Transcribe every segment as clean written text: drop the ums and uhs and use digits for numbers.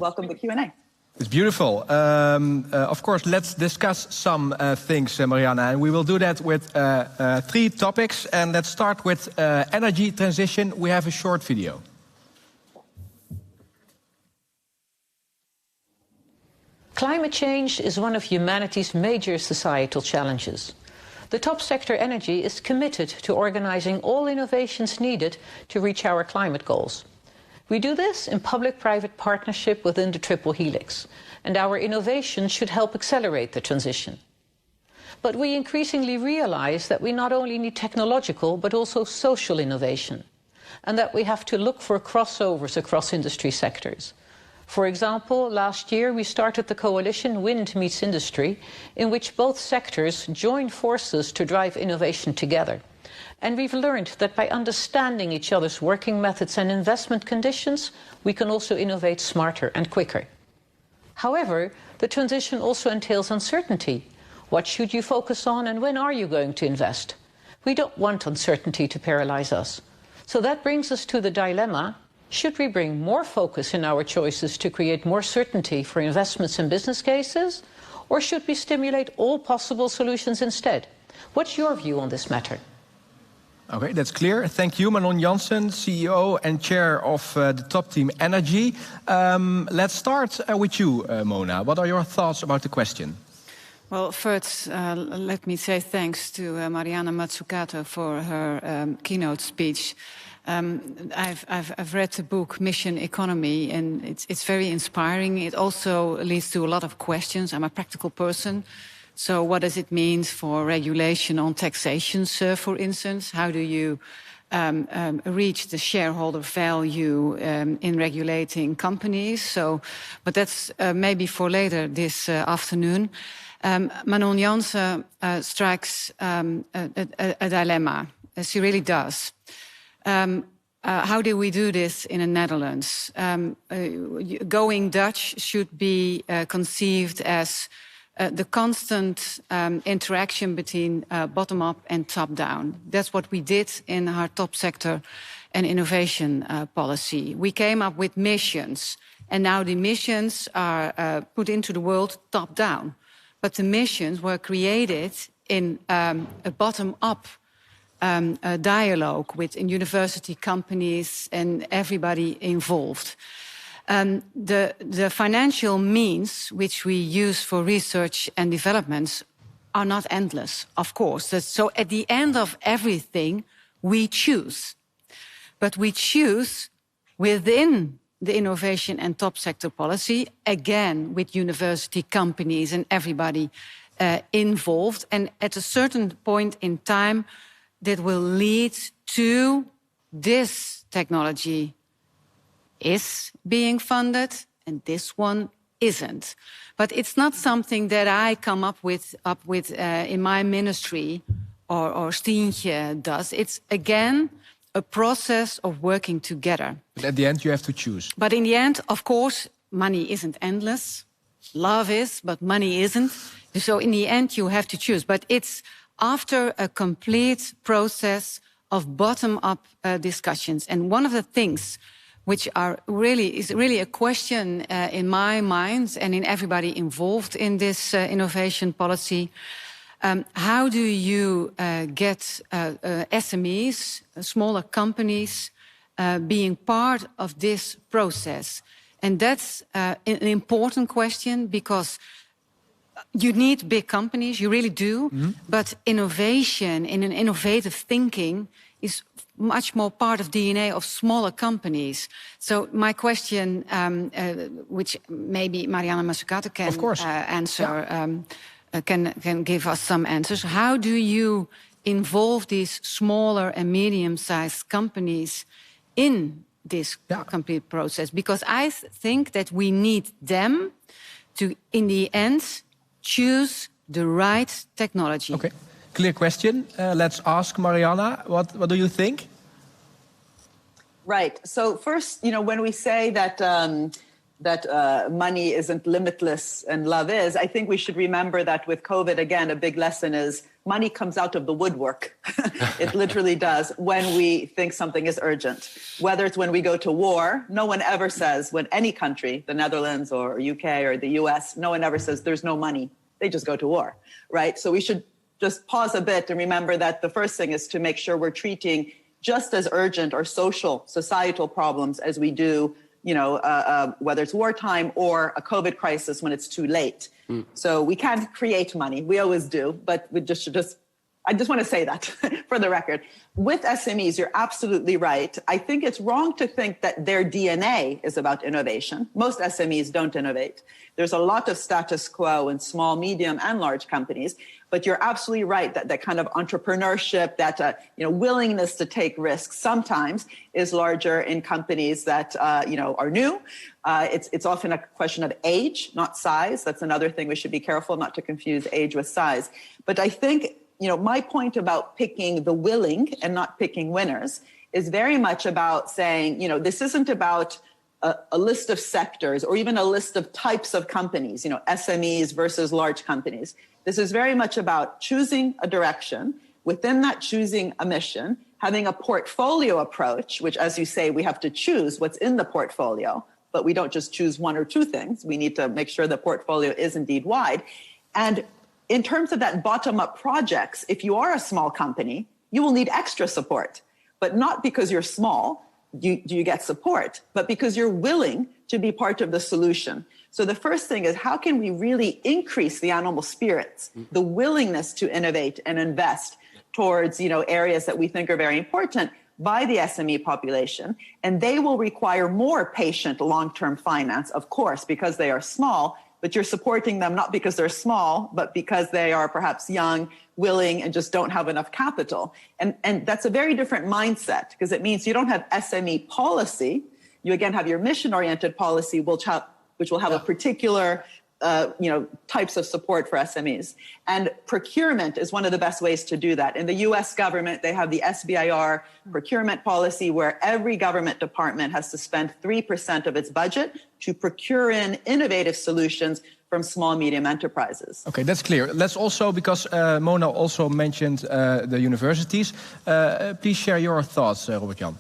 welcome the Q&A. It's beautiful. Of course, let's discuss some things, Mariana, and we will do that with 3 topics. And let's start with energy transition. We have a short video. Climate change is one of humanity's major societal challenges. The top sector, energy, is committed to organizing all innovations needed to reach our climate goals. We do this in public-private partnership within the Triple Helix, and our innovation should help accelerate the transition. But we increasingly realize that we not only need technological but also social innovation, and that we have to look for crossovers across industry sectors. For example, last year we started the coalition Wind Meets Industry, in which both sectors join forces to drive innovation together. And we've learned that by understanding each other's working methods and investment conditions, we can also innovate smarter and quicker. However, the transition also entails uncertainty. What should you focus on and when are you going to invest? We don't want uncertainty to paralyze us. So that brings us to the dilemma: should we bring more focus in our choices to create more certainty for investments and business cases? Or should we stimulate all possible solutions instead? What's your view on this matter? Okay, that's clear. Thank you, Manon Jansen, CEO and Chair of the top team Energy. Let's start with you, Mona. What are your thoughts about the question? Well, first, let me say thanks to Mariana Mazzucato for her keynote speech. I've read the book Mission Economy, and it's very inspiring. It also leads to a lot of questions. I'm a practical person. So what does it mean for regulation on taxations, for instance? How do you reach the shareholder value in regulating companies? But that's maybe for later this afternoon. Manon Jansen strikes a dilemma. She really does. How do we do this in the Netherlands? Going Dutch should be conceived as the constant interaction between bottom-up and top-down. That's what we did in our top sector and innovation policy. We came up with missions, and now the missions are put into the world top-down. But the missions were created in a bottom-up dialogue with university companies and everybody involved. The financial means which we use for research and developments are not endless, of course. So at the end of everything, we choose. But we choose within the innovation and top sector policy, again, with university companies and everybody involved. And at a certain point in time, that will lead to this technology is being funded and this one isn't. But it's not something that I come up with in my ministry or Stientje does. It's, again, a process of working together. But at the end, you have to choose. But in the end, of course, money isn't endless. Love is, but money isn't. So in the end, you have to choose. But it's after a complete process of bottom-up discussions. And one of the things which is really a question in my mind and in everybody involved in this innovation policy, how do you get SMEs, smaller companies, being part of this process? And that's an important question, because you need big companies, you really do. Mm-hmm. But innovation and innovative thinking is much more part of DNA of smaller companies. So my question, which maybe Mariana Mazzucato can answer, can give us some answers. How do you involve these smaller and medium-sized companies in this complete process? Because I think that we need them to, in the end, choose the right technology. Okay, clear question. Let's ask Mariana, what do you think? Right. So first, when we say that money isn't limitless and love is, I think we should remember that with COVID, again, a big lesson is money comes out of the woodwork. It literally does when we think something is urgent. Whether it's when we go to war, no one ever says, when any country, the Netherlands or UK or the US, no one ever says there's no money. They just go to war, right? So we should just pause a bit and remember that the first thing is to make sure we're treating just as urgent or social, societal problems as we do, whether it's wartime or a COVID crisis when it's too late. So we can't create money. We always do, but we I just want to say that for the record. With SMEs, you're absolutely right. I think it's wrong to think that their DNA is about innovation. Most SMEs don't innovate. There's a lot of status quo in small, medium, and large companies. But you're absolutely right that kind of entrepreneurship, that willingness to take risks sometimes is larger in companies that are new. It's often a question of age, not size. That's another thing we should be careful not to confuse age with size. But I think my point about picking the willing and not picking winners is very much about saying, this isn't about a list of sectors or even a list of types of companies, SMEs versus large companies. This is very much about choosing a direction, within that choosing a mission, having a portfolio approach, which, as you say, we have to choose what's in the portfolio, but we don't just choose one or two things. We need to make sure the portfolio is indeed wide. And in terms of that bottom-up projects, if you are a small company, you will need extra support, but not because you're small, do you get support, but because you're willing to be part of the solution. So the first thing is, how can we really increase the animal spirits, the willingness to innovate and invest towards, areas that we think are very important by the SME population? And they will require more patient long-term finance, of course, because they are small, but you're supporting them not because they're small, but because they are perhaps young, willing, and just don't have enough capital. And that's a very different mindset, because it means you don't have SME policy. You again have your mission-oriented policy, which will have a particular, types of support for SMEs. And procurement is one of the best ways to do that. In the US government, they have the SBIR procurement policy, where every government department has to spend 3% of its budget to procure in innovative solutions from small, medium enterprises. Okay, that's clear. Let's also, because Mona also mentioned the universities, please share your thoughts, Robert-Jan.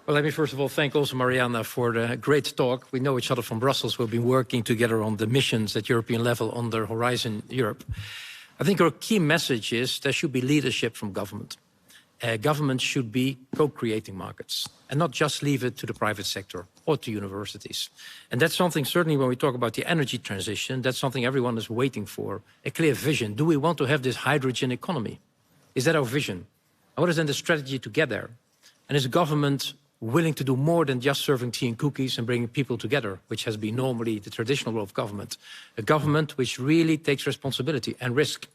Well, let me first of all thank also Mariana for the great talk. We know each other from Brussels. We've been working together on the missions at European level under Horizon Europe. I think our key message is there should be leadership from government. Government should be co-creating markets and not just leave it to the private sector or to universities. And that's something, certainly when we talk about the energy transition, that's something everyone is waiting for, a clear vision. Do we want to have this hydrogen economy? Is that our vision? And what is then the strategy to get there? And is government willing to do more than just serving tea and cookies and bringing people together, which has been normally the traditional role of government? A government which really takes responsibility and risk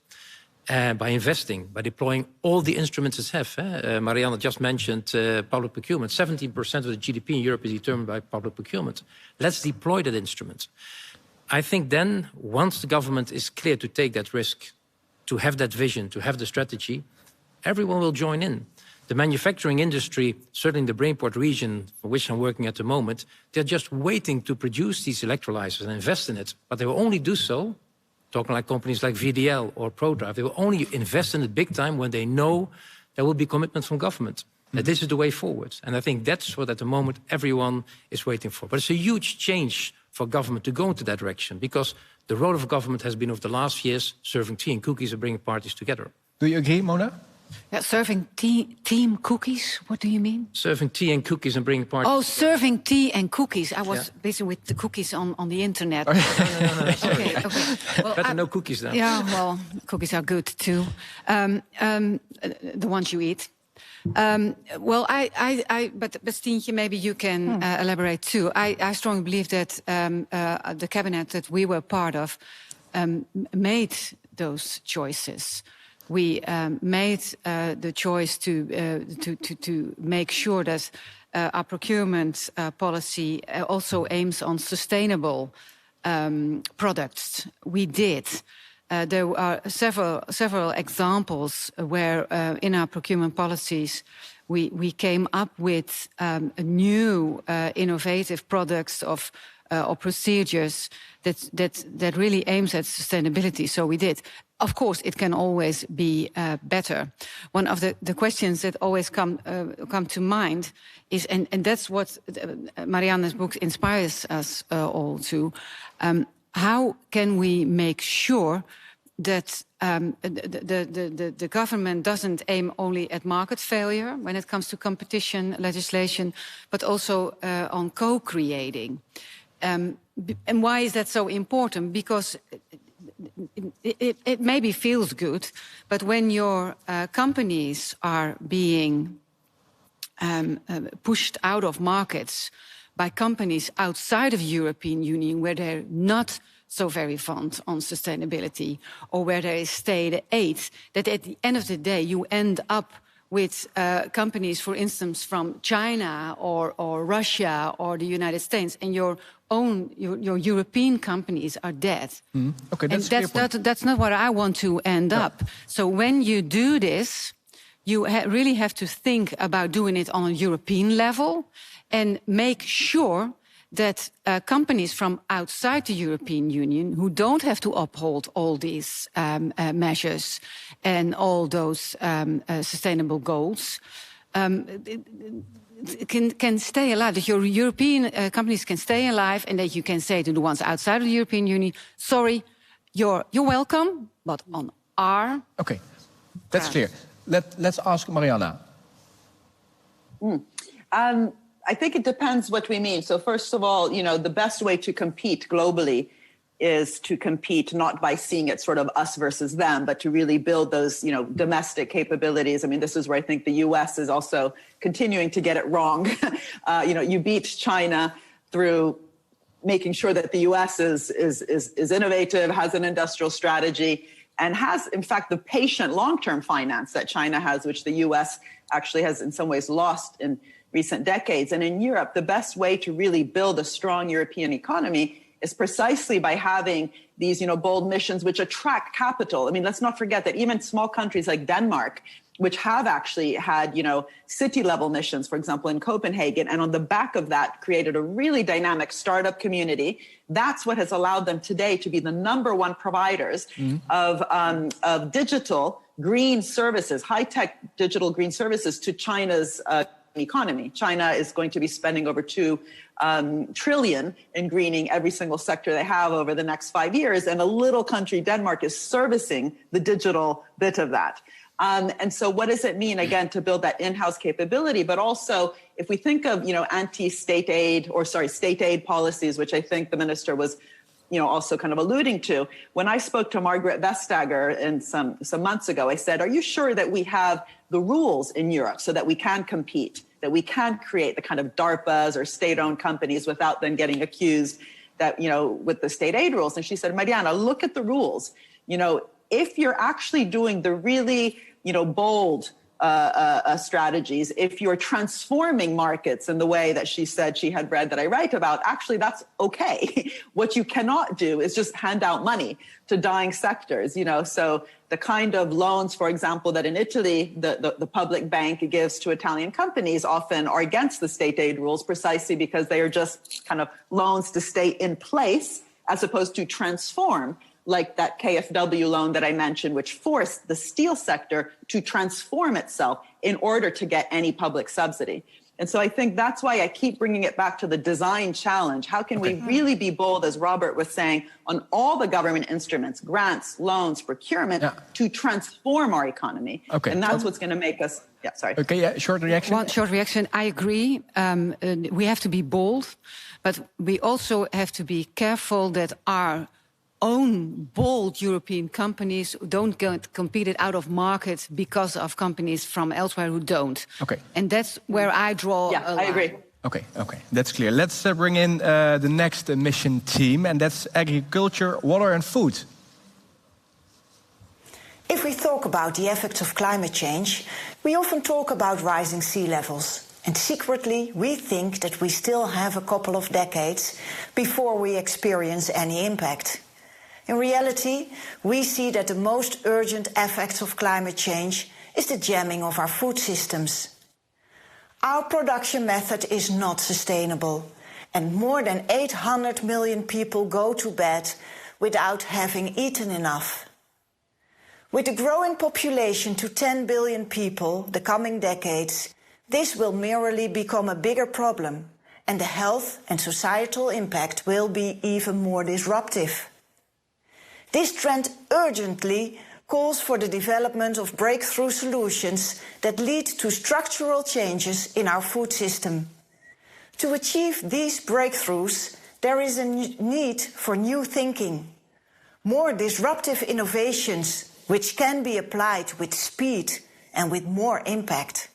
by investing, by deploying all the instruments it has. Mariana just mentioned public procurement. 17% of the GDP in Europe is determined by public procurement. Let's deploy that instrument. I think then, once the government is clear to take that risk, to have that vision, to have the strategy, everyone will join in. The manufacturing industry, certainly in the Brainport region, for which I'm working at the moment, they're just waiting to produce these electrolyzers and invest in it. But they will only do so, talking like companies like VDL or ProDrive, they will only invest in it big time when they know there will be commitment from government. That this is the way forward. And I think that's what at the moment everyone is waiting for. But it's a huge change for government to go into that direction, because the role of government has been over the last years serving tea and cookies and bringing parties together. Do you agree, Mona? Yeah, serving tea and cookies? What do you mean? Serving tea and cookies and bringing parties. Oh, serving tea and cookies. I was busy with the cookies on the internet. No. Sorry. Okay. Well, better no cookies then. Yeah, well, cookies are good too. The ones you eat. But Stientje, maybe you can elaborate too. I strongly believe that the cabinet that we were part of made those choices. We made the choice to make sure that our procurement policy also aims on sustainable products. We did. There are several examples where in our procurement policies we came up with new innovative products of or procedures that really aims at sustainability. So we did. Of course, it can always be better. One of the questions that always come to mind is, and that's what Marianne's book inspires us all to, how can we make sure that the government doesn't aim only at market failure when it comes to competition legislation, but also on co-creating. And why is that so important? Because it maybe feels good, but when your companies are being pushed out of markets by companies outside of the European Union where they're not so very fond on sustainability, or where there is state aid, that at the end of the day you end up with companies, for instance, from China or Russia or the United States, and your European companies are dead. Mm. Okay, that's not what I want to end up. So when you do this, you really have to think about doing it on a European level and make sure that companies from outside the European Union, who don't have to uphold all these measures and all those sustainable goals, can stay alive. That your European companies can stay alive, and that you can say to the ones outside of the European Union, sorry, you're welcome, but on our... Okay, that's clear. Let's ask Marianne. I think it depends what we mean. So first of all, the best way to compete globally is to compete not by seeing it sort of us versus them, but to really build those, domestic capabilities. I mean, this is where I think the US is also continuing to get it wrong. You beat China through making sure that the US is innovative, has an industrial strategy, and has, in fact, the patient long-term finance that China has, which the US actually has in some ways lost in recent decades. And in Europe, the best way to really build a strong European economy is precisely by having these, bold missions which attract capital. I mean, let's not forget that even small countries like Denmark, which have actually had, city-level missions, for example, in Copenhagen, and on the back of that created a really dynamic startup community. That's what has allowed them today to be the #1 providers of digital green services, high-tech digital green services to China's economy. China is going to be spending over $2 trillion in greening every single sector they have over the next 5 years. And a little country, Denmark, is servicing the digital bit of that. And so what does it mean, again, to build that in-house capability? But also, if we think of, anti-state aid, state aid policies, which I think the minister was, also kind of alluding to. When I spoke to Margaret Vestager some months ago, I said, are you sure that we have the rules in Europe so that we can compete, that we can create the kind of DARPAs or state-owned companies without them getting accused that, with the state aid rules? And she said, Marianne, look at the rules. If you're actually doing the really, bold strategies, if you're transforming markets in the way that she said she had read that I write about, actually that's okay. What you cannot do is just hand out money to dying sectors, so the kind of loans, for example, that in Italy, the public bank gives to Italian companies often are against the state aid rules precisely because they are just kind of loans to stay in place as opposed to transform, like that KfW loan that I mentioned, which forced the steel sector to transform itself in order to get any public subsidy. And so I think that's why I keep bringing it back to the design challenge. How can we really be bold, as Robert was saying, on all the government instruments, grants, loans, procurement, to transform our economy? Okay. And that's what's going to make us... Yeah, sorry. Okay, short reaction. One short reaction. I agree. We have to be bold, but we also have to be careful that our own bold European companies don't get competed out of markets because of companies from elsewhere who don't. Okay. And that's where I draw a line. I agree. Okay, that's clear. Let's bring in the next mission team, and that's agriculture, water and food. If we talk about the effects of climate change, we often talk about rising sea levels. And secretly, we think that we still have a couple of decades before we experience any impact. In reality, we see that the most urgent effects of climate change is the jamming of our food systems. Our production method is not sustainable, and more than 800 million people go to bed without having eaten enough. With a growing population to 10 billion people the coming decades, this will merely become a bigger problem, and the health and societal impact will be even more disruptive. This trend urgently calls for the development of breakthrough solutions that lead to structural changes in our food system. To achieve these breakthroughs, there is a need for new thinking, more disruptive innovations which can be applied with speed and with more impact.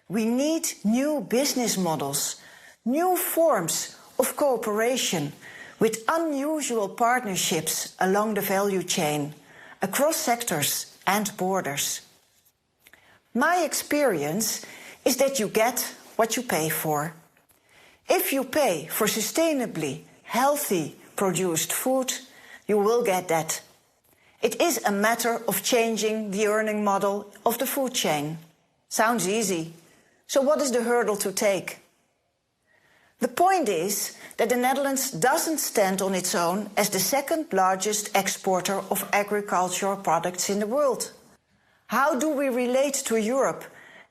We need new business models, new forms of cooperation with unusual partnerships along the value chain, across sectors and borders. My experience is that you get what you pay for. If you pay for sustainably healthy produced food, you will get that. It is a matter of changing the earning model of the food chain. Sounds easy. So what is the hurdle to take? The point is that the Netherlands doesn't stand on its own as the second largest exporter of agricultural products in the world. How do we relate to Europe,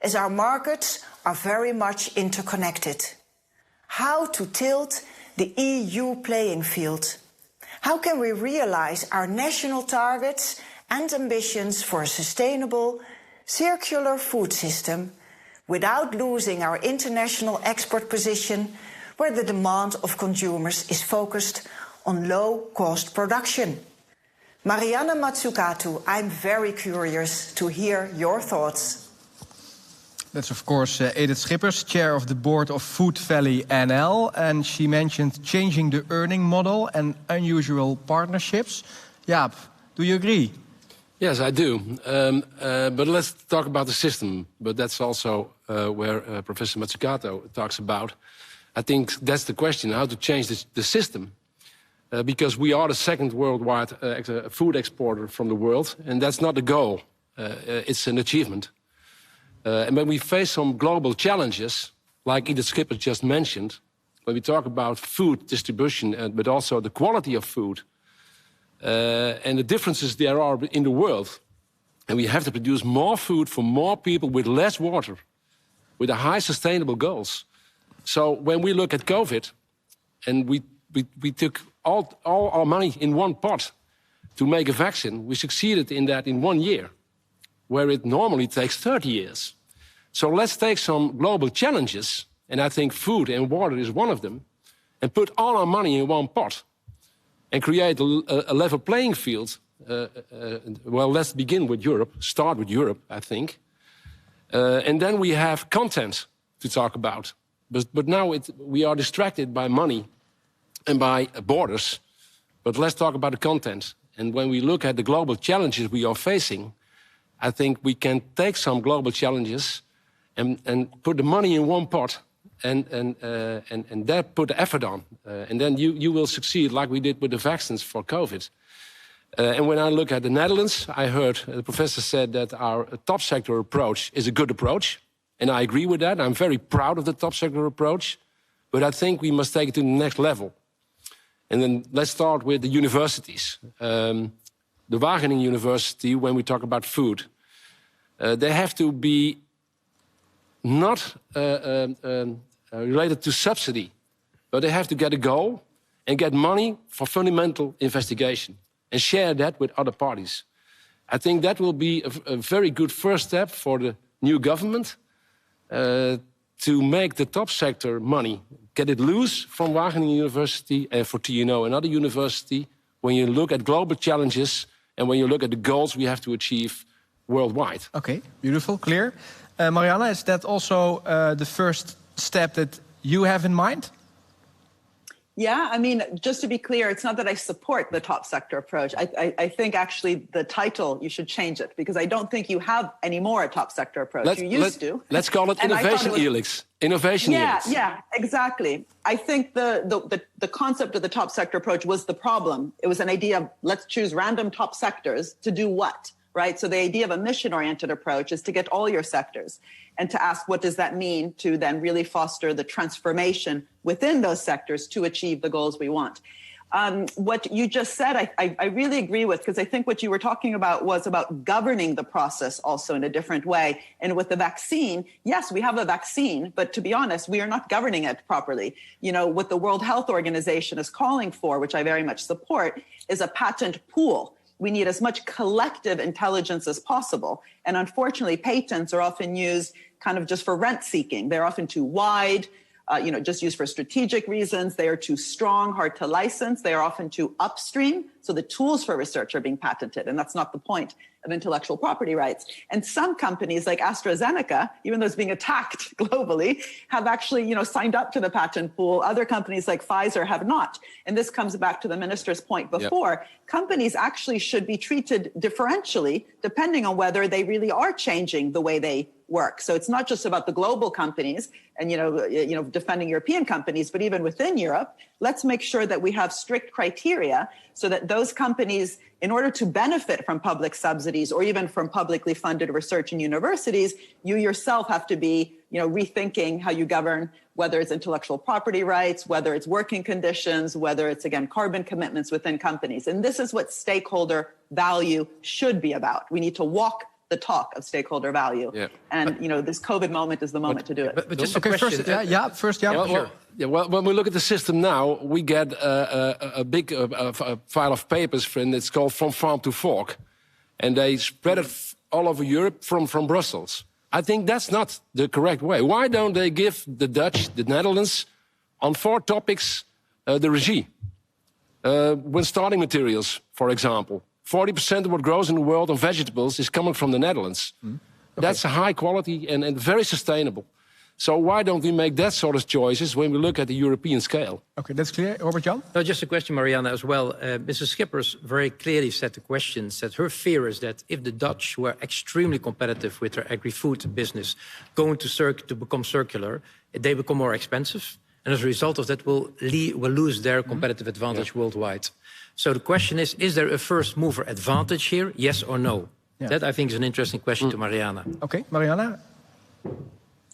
as our markets are very much interconnected? How to tilt the EU playing field? How can we realize our national targets and ambitions for a sustainable, circular food system without losing our international export position, where the demand of consumers is focused on low-cost production? Marianne Mazzucato, I'm very curious to hear your thoughts. That's, of course, Edith Schippers, chair of the board of Food Valley NL. And she mentioned changing the earning model and unusual partnerships. Jaap, do you agree? Yes, I do. But let's talk about the system. But that's also where Professor Mazzucato talks about. I think that's the question, how to change the system. Because we are the second worldwide food exporter from the world. And that's not the goal. It's an achievement. And when we face some global challenges, like Edith Schippers just mentioned, when we talk about food distribution, but also the quality of food, and the differences there are in the world, and we have to produce more food for more people with less water, with a high sustainable goals. So when we look at COVID, and we took all our money in one pot to make a vaccine, we succeeded in that in 1 year, where it normally takes 30 years. So let's take some global challenges, and I think food and water is one of them, and put all our money in one pot and create a level playing field. Well, let's begin with Europe, start with Europe, I think. And then we have content to talk about. But now we are distracted by money and by borders. But let's talk about the content. And when we look at the global challenges we are facing, I think we can take some global challenges and put the money in one pot and there put the effort on. And then you will succeed like we did with the vaccines for COVID. And when I look at the Netherlands, I heard the professor said that our top sector approach is a good approach. And I agree with that. I'm very proud of the top sector approach. But I think we must take it to the next level. And then let's start with the universities. The Wageningen University, when we talk about food, they have to be not related to subsidy, but they have to get a goal and get money for fundamental investigation and share that with other parties. I think that will be a very good first step for the new government to make the top sector money, get it loose from Wageningen University and for TNO, another university, when you look at global challenges and when you look at the goals we have to achieve worldwide. Okay, beautiful, clear. Marianne, is that also the first step that you have in mind? Yeah, I mean, just to be clear, it's not that I support the top sector approach. I think actually the title, you should change it, because I don't think you have anymore a top sector approach. You used to. Let's call it innovation helix. Innovation helix. Yeah, exactly. I think the concept of the top sector approach was the problem. It was an idea of let's choose random top sectors to do what? right? So the idea of a mission-oriented approach is to get all your sectors and to ask, what does that mean to then really foster the transformation within those sectors to achieve the goals we want? What you just said, I really agree with, because I think what you were talking about was about governing the process also in a different way. And with the vaccine, yes, we have a vaccine, but to be honest, we are not governing it properly. You know, what the World Health Organization is calling for, which I very much support, is a patent pool. We need as much collective intelligence as possible. And unfortunately, patents are often used kind of just for rent seeking. They're often too wide. Just used for strategic reasons. They are too strong, hard to license. They are often too upstream. So the tools for research are being patented, and that's not the point of intellectual property rights. And some companies like AstraZeneca, even though it's being attacked globally, have actually, signed up to the patent pool. Other companies like Pfizer have not. And this comes back to the minister's point before. Yep. Companies actually should be treated differentially depending on whether they really are changing the way they work. So it's not just about the global companies and, defending European companies, but even within Europe, let's make sure that we have strict criteria so that those companies, in order to benefit from public subsidies or even from publicly funded research in universities, you yourself have to be, rethinking how you govern, whether it's intellectual property rights, whether it's working conditions, whether it's, again, carbon commitments within companies. And this is what stakeholder value should be about. We need to walk the talk of stakeholder value. Yeah. And, this COVID moment is the moment to do it. But just a question. First, when we look at the system now, we get a big file of papers, and it's called From Farm to Fork. And they spread it all over Europe from Brussels. I think that's not the correct way. Why don't they give the Dutch, the Netherlands, on 4 topics, the regie? When starting materials, for example. 40% of what grows in the world on vegetables is coming from the Netherlands. Okay. That's a high quality and very sustainable. So why don't we make that sort of choices when we look at the European scale? Okay, that's clear. Robert-Jan? No, just a question, Marianne, as well. Mrs. Schippers very clearly said the question, that her fear is that if the Dutch, who are extremely competitive with their agri-food business, going to become circular, they become more expensive. And as a result of that, will lose their competitive advantage worldwide. So the question is there a first mover advantage here, yes or no? Yeah. That, I think, is an interesting question to Mariana. Okay, Mariana?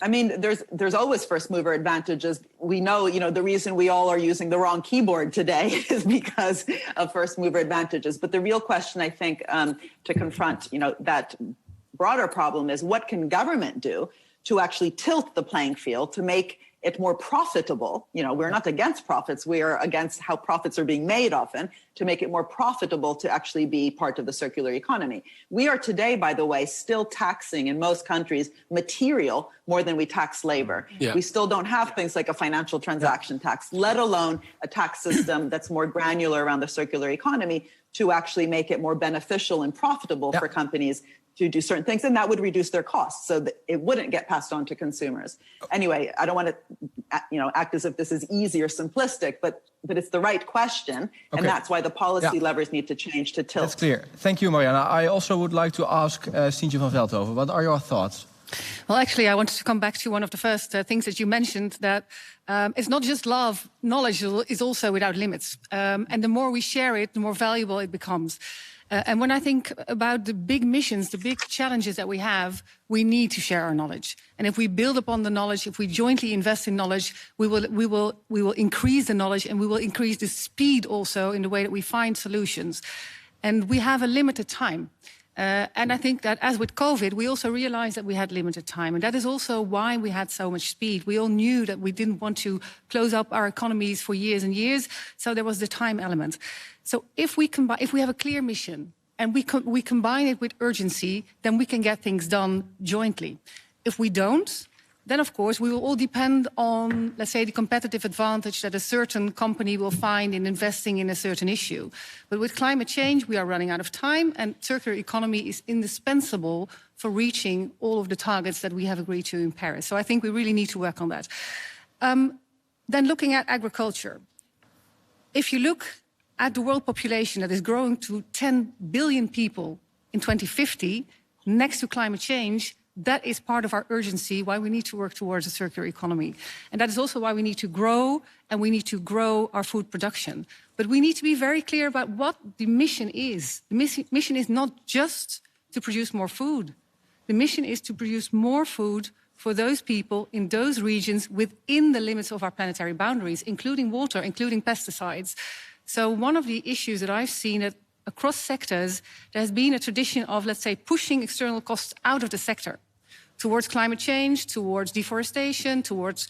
I mean, there's always first mover advantages. We know, the reason we all are using the wrong keyboard today is because of first mover advantages. But the real question, I think, to confront, that broader problem is, what can government do to actually tilt the playing field to make it more profitable? We're not against profits. We are against how profits are being made often, to make it more profitable to actually be part of the circular economy. We are today, by the way, still taxing in most countries material more than we tax labor. Yeah. We still don't have things like a financial transaction tax, let alone a tax system that's more granular around the circular economy to actually make it more beneficial and profitable for companies to do certain things, and that would reduce their costs so that it wouldn't get passed on to consumers. Anyway, I don't want to, act as if this is easy or simplistic, but it's the right question, and that's why the policy levers need to change to tilt. That's clear. Thank you, Mariana. I also would like to ask Sientje van Veldhoven, what are your thoughts? Well, actually, I wanted to come back to one of the first things that you mentioned, that it's not just love. Knowledge is also without limits. And the more we share it, the more valuable it becomes. And when I think about the big missions, the big challenges that we have, we need to share our knowledge. And if we build upon the knowledge, if we jointly invest in knowledge, we will increase the knowledge, and we will increase the speed also in the way that we find solutions. And we have a limited time. And I think that, as with COVID, we also realized that we had limited time. And that is also why we had so much speed. We all knew that we didn't want to close up our economies for years and years. So there was the time element. So if we have a clear mission and we combine it with urgency, then we can get things done jointly. If we don't, then, of course, we will all depend on, let's say, the competitive advantage that a certain company will find in investing in a certain issue. But with climate change, we are running out of time, and circular economy is indispensable for reaching all of the targets that we have agreed to in Paris. So I think we really need to work on that. Then looking at agriculture. If you look at the world population that is growing to 10 billion people in 2050, next to climate change, that is part of our urgency, why we need to work towards a circular economy. And that is also why we need to grow, and we need to grow our food production. But we need to be very clear about what the mission is. The mission is not just to produce more food. The mission is to produce more food for those people in those regions within the limits of our planetary boundaries, including water, including pesticides. So one of the issues that I've seen that across sectors, there has been a tradition of, let's say, pushing external costs out of the sector towards climate change, towards deforestation, towards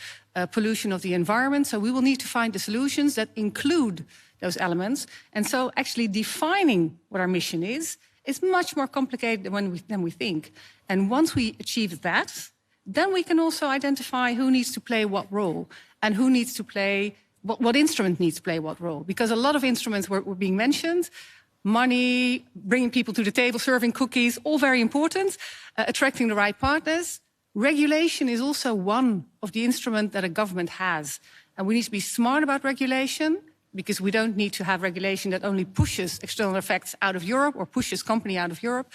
pollution of the environment. So we will need to find the solutions that include those elements. And so actually defining what our mission is much more complicated than we think. And once we achieve that, then we can also identify who needs to play what role and who needs to play, what instrument needs to play what role. Because a lot of instruments were being mentioned. Money, bringing people to the table, serving cookies, all very important. Attracting the right partners. Regulation is also one of the instruments that a government has. And we need to be smart about regulation, because we don't need to have regulation that only pushes external effects out of Europe or pushes company out of Europe.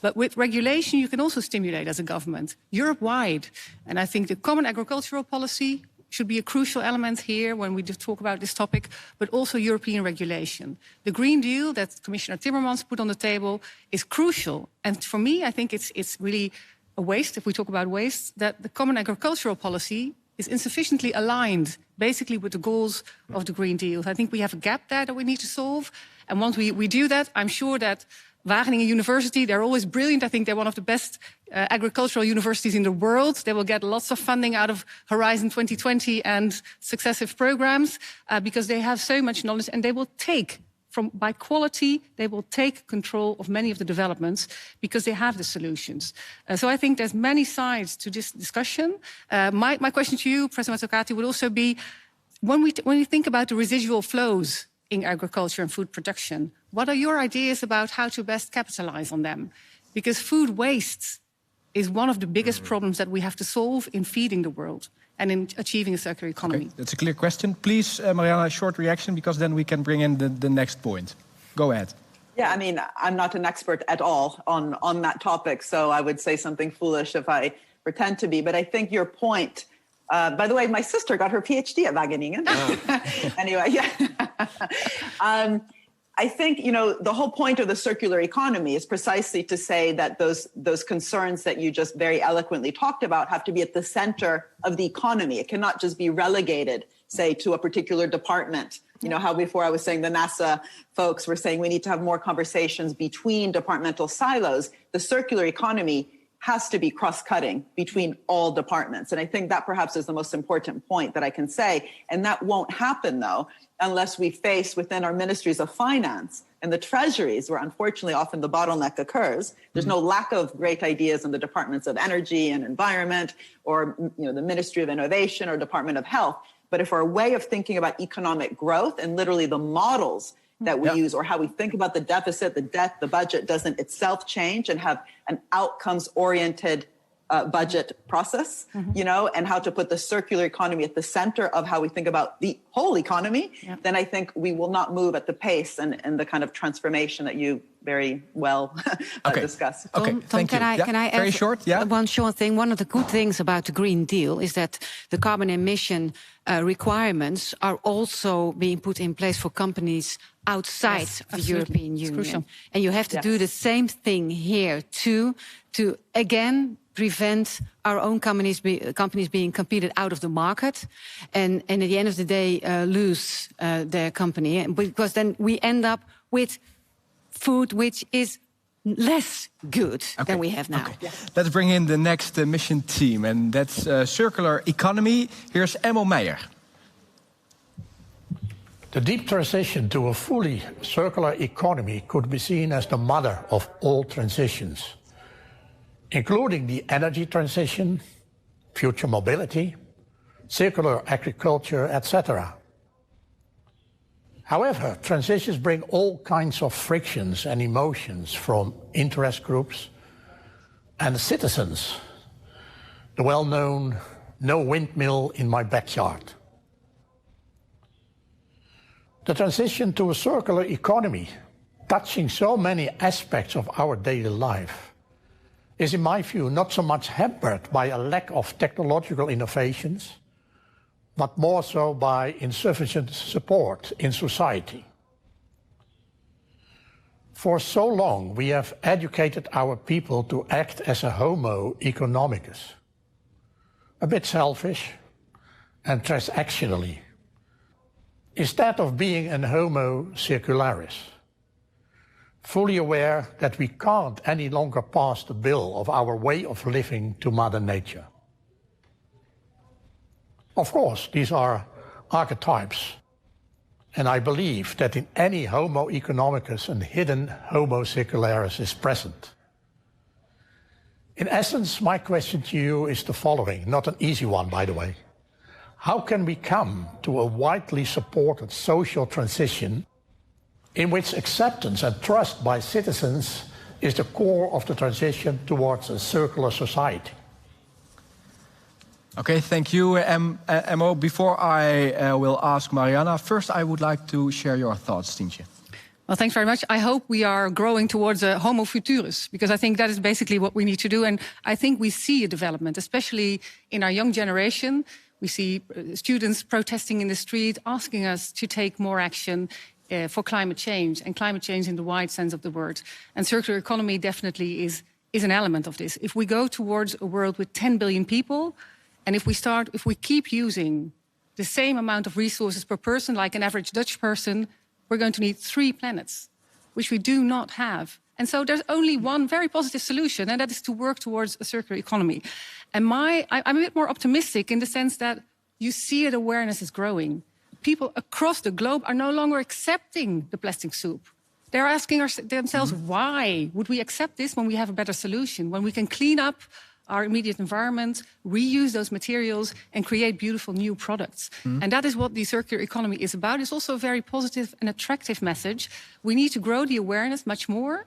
But with regulation, you can also stimulate as a government, Europe-wide. And I think the common agricultural policy should be a crucial element here when we talk about this topic, but also European regulation. The Green Deal that Commissioner Timmermans put on the table is crucial. And for me, I think it's really a waste, if we talk about waste, that the common agricultural policy is insufficiently aligned, basically, with the goals of the Green Deal. I think we have a gap there that we need to solve. And once we do that, I'm sure that Wageningen University, they're always brilliant. I think they're one of the best agricultural universities in the world. They will get lots of funding out of Horizon 2020 and successive programs because they have so much knowledge, and they will take, by quality, they will take control of many of the developments because they have the solutions. So I think there's many sides to this discussion. My question to you, President Mazzucato, would also be, when we think about the residual flows in agriculture and food production, what are your ideas about how to best capitalize on them? Because food waste is one of the biggest problems that we have to solve in feeding the world and in achieving a circular economy. Okay, that's a clear question. Please, Mariana, a short reaction, because then we can bring in the next point. Go ahead. Yeah, I mean, I'm not an expert at all on that topic, so I would say something foolish if I pretend to be. But I think your point, by the way, my sister got her PhD at Wageningen. Oh. Anyway, yeah. I think, the whole point of the circular economy is precisely to say that those concerns that you just very eloquently talked about have to be at the center of the economy. It cannot just be relegated, say, to a particular department. You know how before I was saying the NASA folks were saying we need to have more conversations between departmental silos. The circular economy has to be cross-cutting between all departments. And I think that perhaps is the most important point that I can say. And that won't happen, though, unless we face within our ministries of finance and the treasuries, where unfortunately often the bottleneck occurs. There's no lack of great ideas in the departments of energy and environment, or the Ministry of Innovation or Department of Health. But if our way of thinking about economic growth and literally the models that we use, or how we think about the deficit, the debt, the budget doesn't itself change, and have an outcomes-oriented budget process, and how to put the circular economy at the center of how we think about the whole economy, then I think we will not move at the pace and the kind of transformation that you very well discussed. Okay, Tom, can I add very short? Yeah. One short thing? One of the good things about the Green Deal is that the carbon emission requirements are also being put in place for companies outside of the European Union. Crucial. And you have to do the same thing here too, to again prevent our own companies being competed out of the market, and at the end of the day lose their company, because then we end up with food which is less good than we have now. Okay. Let's bring in the next mission team, and that's circular economy. Here's Emil Meijer. The deep transition to a fully circular economy could be seen as the mother of all transitions, including the energy transition, future mobility, circular agriculture, etc. However, transitions bring all kinds of frictions and emotions from interest groups and citizens. The well-known "no windmill in my backyard." The transition to a circular economy, touching so many aspects of our daily life, is, in my view, not so much hampered by a lack of technological innovations, but more so by insufficient support in society. For so long, we have educated our people to act as a homo economicus, a bit selfish and transactionally, instead of being an homo circularis, fully aware that we can't any longer pass the bill of our way of living to Mother Nature. Of course, these are archetypes, and I believe that in any homo economicus a hidden homo circularis is present. In essence, my question to you is the following, not an easy one, by the way. How can we come to a widely supported social transition in which acceptance and trust by citizens is the core of the transition towards a circular society? Okay, thank you, Mo. Before I will ask Mariana, first I would like to share your thoughts, Tientje. Well, thanks very much. I hope we are growing towards a homo futurus, because I think that is basically what we need to do. And I think we see a development, especially in our young generation. We see students protesting in the street, asking us to take more action for climate change, and climate change in the wide sense of the word. And circular economy definitely is an element of this. If we go towards a world with 10 billion people, and if we keep using the same amount of resources per person, like an average Dutch person, we're going to need 3 planets, which we do not have. And so there's only one very positive solution, and that is to work towards a circular economy. And I'm a bit more optimistic in the sense that you see that awareness is growing. People across the globe are no longer accepting the plastic soup. They're asking themselves, why would we accept this when we have a better solution, when we can clean up our immediate environment, reuse those materials, and create beautiful new products. And that is what the circular economy is about. It's also a very positive and attractive message. We need to grow the awareness much more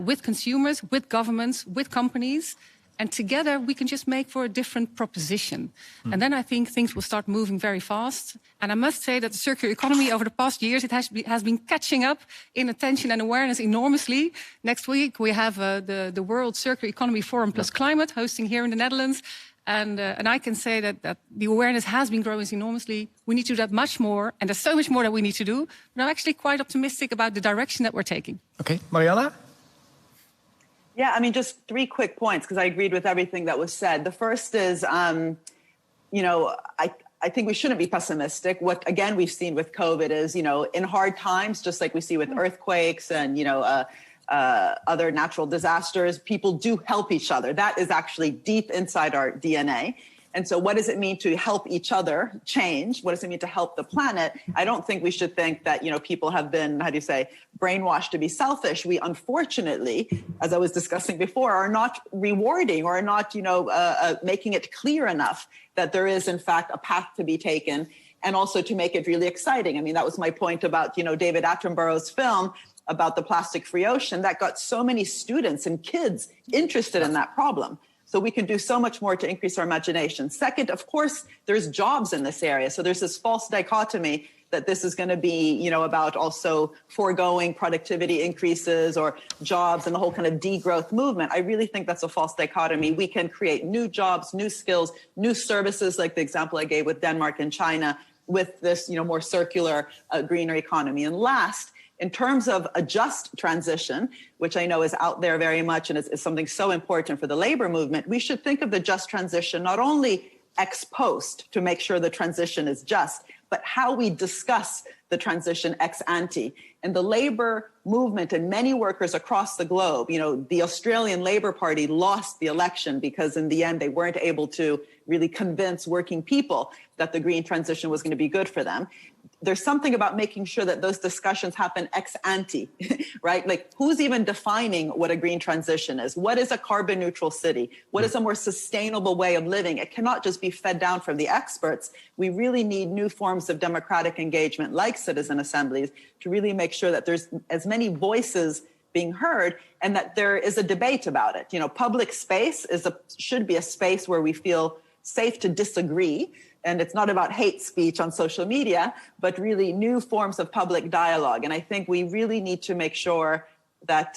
with consumers, with governments, with companies. And together we can just make for a different proposition. And then I think things will start moving very fast. And I must say that the circular economy over the past years, it has been catching up in attention and awareness enormously. Next week we have the World Circular Economy Forum plus Climate hosting here in the Netherlands. And I can say that the awareness has been growing enormously. We need to do that much more. And there's so much more that we need to do. But I'm actually quite optimistic about the direction that we're taking. Okay, Mariana? Yeah, I mean, just 3 quick points, because I agreed with everything that was said. The first is, I think we shouldn't be pessimistic. What, again, we've seen with COVID is, in hard times, just like we see with earthquakes and, other natural disasters, people do help each other. That is actually deep inside our DNA. And so what does it mean to help each other change? What does it mean to help the planet? I don't think we should think that, people have been, brainwashed to be selfish. We unfortunately, as I was discussing before, are not rewarding or not, making it clear enough that there is, in fact, a path to be taken, and also to make it really exciting. I mean, that was my point about, David Attenborough's film about the plastic-free ocean that got so many students and kids interested in that problem. So we can do so much more to increase our imagination. Second, of course, there's jobs in this area. So there's this false dichotomy that this is going to be, about also foregoing productivity increases or jobs and the whole kind of degrowth movement. I really think that's a false dichotomy. We can create new jobs, new skills, new services, like the example I gave with Denmark and China, with this, more circular, greener economy. And last, in terms of a just transition, which I know is out there very much and is something so important for the labor movement, we should think of the just transition not only ex post to make sure the transition is just, but how we discuss the transition ex ante. And the labor movement and many workers across the globe, the Australian Labor Party lost the election because in the end they weren't able to really convince working people that the green transition was going to be good for them. There's something about making sure that those discussions happen ex ante, right? Like, who's even defining what a green transition is? What is a carbon neutral city? What is a more sustainable way of living? It cannot just be fed down from the experts. We really need new forms of democratic engagement like citizen assemblies to really make sure that there's as many voices being heard and that there is a debate about it. Public space should be a space where we feel safe to disagree. And it's not about hate speech on social media, but really new forms of public dialogue. And I think we really need to make sure that,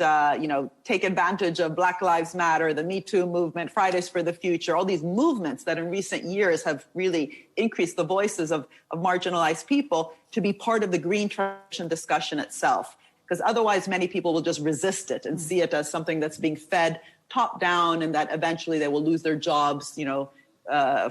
take advantage of Black Lives Matter, the Me Too movement, Fridays for the Future, all these movements that in recent years have really increased the voices of marginalized people to be part of the green transition discussion itself. because otherwise many people will just resist it and see it as something that's being fed top down, and that eventually they will lose their jobs,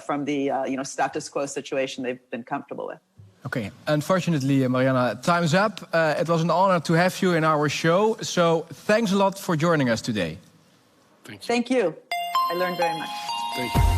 from the status quo situation they've been comfortable with. Okay, unfortunately, Mariana, time's up. It was an honor to have you in our show. So thanks a lot for joining us today. Thank you. I learned very much. Thank you.